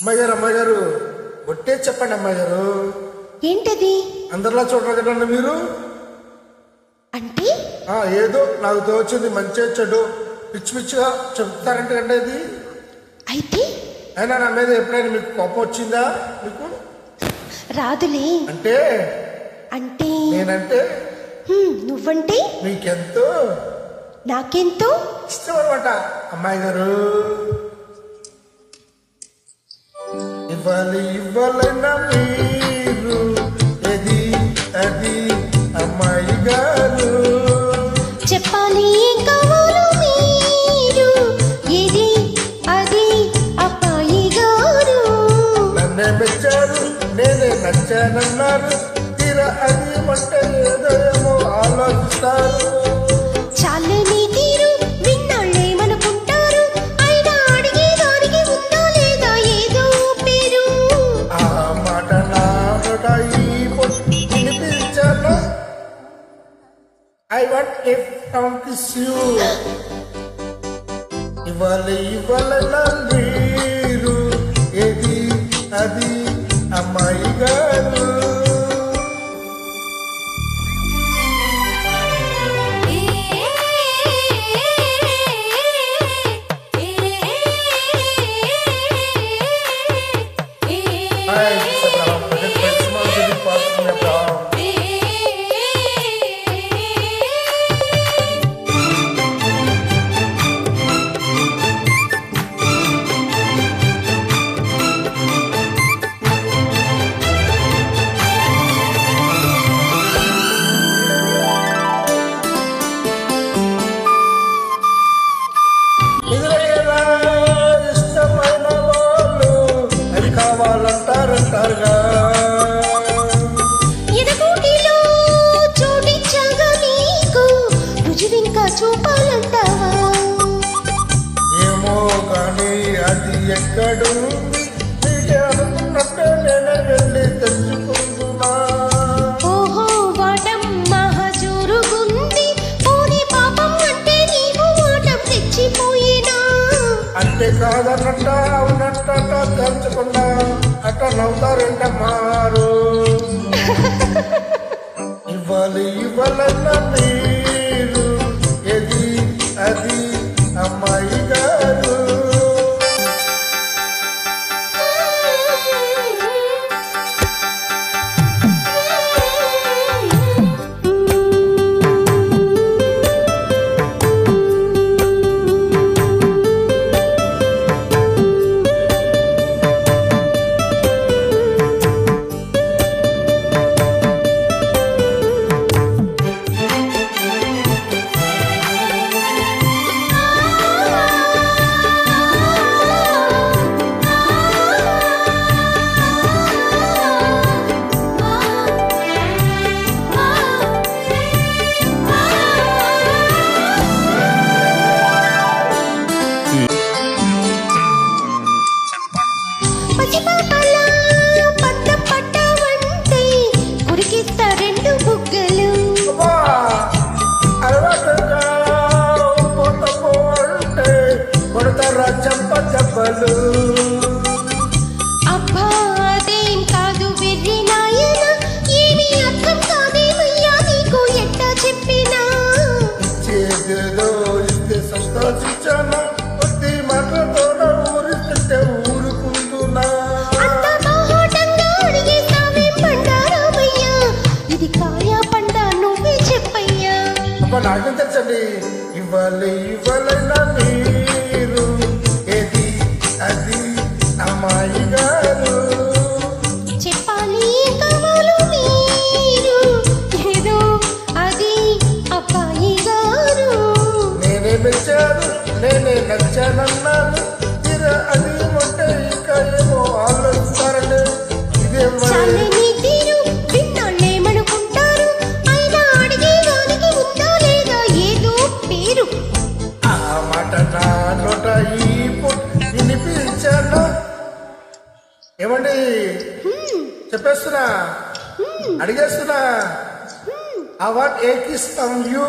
అమ్మాయి గారు ఒట్టే చెప్పండి అమ్మాయి గారు. ఏంటది? అందరిలా చూడరు కదండి మీరు. అంటే ఏదో నాకు తోచింది మంచి చెడు పిచ్చి పిచ్చిగా చెప్తారంటే కంటే అది. అయితే అయినా నా మీద ఎప్పుడైనా మీకు కోపం వచ్చిందా? మీకు రాదులే. అంటే అంటే నేనంటే నువ్వంటే మీకెంతో నాకెంతో ఇష్టం అనమాట. అమ్మాయి గారు ఇవ్వాలైనా మీరు ఏది అది అమ్మాయి గారు చెప్పాలి ఏం కావాలో మీరు ఏది అది అబ్బాయి గారు. నన్నే మెచ్చారు నేనే నచ్చానన్నారు తీరా అది అంటే ఏదేమో ఆలోచిస్తారు. చాలని తీరు విన్నాళ్ళేమనుకుంటారు అయినా అడిగేదానికి ఉందా లేదా ఏదో పేరు. ఆ మాట నాట ఈ పొట్టి వినిపించాను. I want if don't kiss you. ఇవ్వాలైనా మీరు ఏది అది అమ్మాయి గారు. ఇష్టమైన వాళ్ళు అది కావాలంటారంటారుగా. ఎదగూటిలో చోటిచ్చాగా నీకు రుజువింకా చూపాలంటావా? ఏమో కానీ అది ఎక్కడుంది నీకే అనుకున్నట్టే నేనే వెళ్ళి తెచ్చుకుంటున్నా. ఓహో వాటం మహజూరుగుంది పోనీ పాపం అంటే నీవు వాటం తెచ్చిపోయినా. అంటే కాదన్నట్ట అవునట్ట తెలుసుకున్నా అట్ట నవ్వుతారేంటమ్మారు. ఇవ్వాలైనా మీరు ఏది అది అమ్మాయి గారు. అబ్బా అదేం కాదు వెర్రి నాయన ఏమీ అర్థం కాదేమయ్యా నీకు ఎట్టా చెప్పినా. ఇచ్చేదేదో ఇస్తే సంతోషించాను కొద్ది మాటలతో ఊరిస్తుంటే ఊరుకుంటున్నా. అంత బాహోటంగా అడిగేసావేం పండారామయ్యా ఇది కాయా పండ నువ్వే చెప్పయ్యా. అబ్బా నాకేం తెలుసండి. ఇవ్వాలైనా మీరు ఏది అది అమ్మాయి గారు. చెప్పాలి ఏం కావాలో మీరు ఏదో అది అబ్బాయి గారు. నేనే మెచ్చాను నేనే నచ్చానన్నాను తీరా అది అంటే ఇంకా ఏమో ఆలోచిస్తారండి. ఇదేం చాలని తీరు విన్నాళ్ళేమనుకుంటారు అయినా అడిగేదానికి ఉందా లేదా ఏదో పేరు. ఆ మాట నా నోట ఈ పొట్టి వినిపించాను. ఏమండి చెప్పేస్తున్నా అడిగేస్తున్నా. I want a kiss from you.